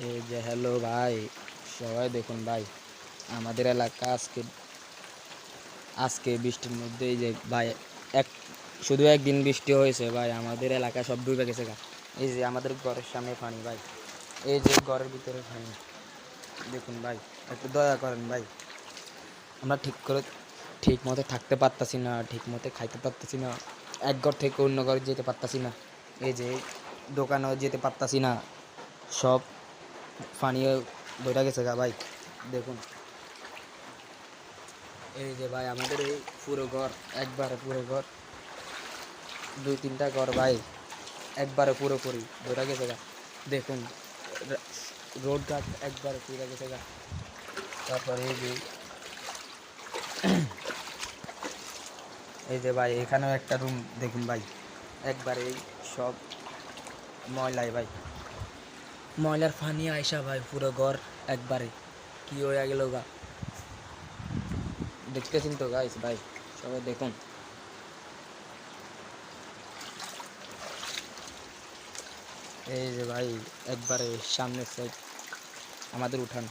এই যে হ্যালো ভাই, সবাই দেখুন ভাই, আমাদের এলাকা আজকে আজকে বৃষ্টির মধ্যে এই যে ভাই, এক শুধু একদিন বৃষ্টি হয়েছে ভাই, আমাদের এলাকা সব ডুবে গেছে গা। এই যে আমাদের ঘরের সামনে পানি ভাই, এই যে ঘরের ভিতরে পানি দেখুন ভাই, একটু দয়া করেন ভাই। আমরা ঠিক মতো থাকতে পারতাছি না, ঠিক মতো খাইতে পারতাছি না, এক ঘর থেকে অন্য ঘরে যেতে পারতাছি না, এই যে দোকানেও যেতে পারতাছি না, সব পানিও ধরে গেছে গা ভাই। দেখুন এই যে ভাই, আমাদের এই পুরো ঘর, একবারে পুরো ঘর, দুই তিনটা ঘর ভাই, একবারে পুরোপুরি ধরে গেছে গা। দেখুন রোড ঘাট একবারে পুড়ে গেছে গা। তারপরে এই যে ভাই, এখানেও একটা রুম দেখুন ভাই, একবারে এই সব ময়লাই ভাই, ময়লার পানি আইসা ভাই পুরো ঘর একবারে কি হয়ে গেল গা। দেখতেছেন তো গাইস ভাই, সবাই দেখুন। এই যে ভাই, একবারে সামনের সাইড আমাদের উঠান।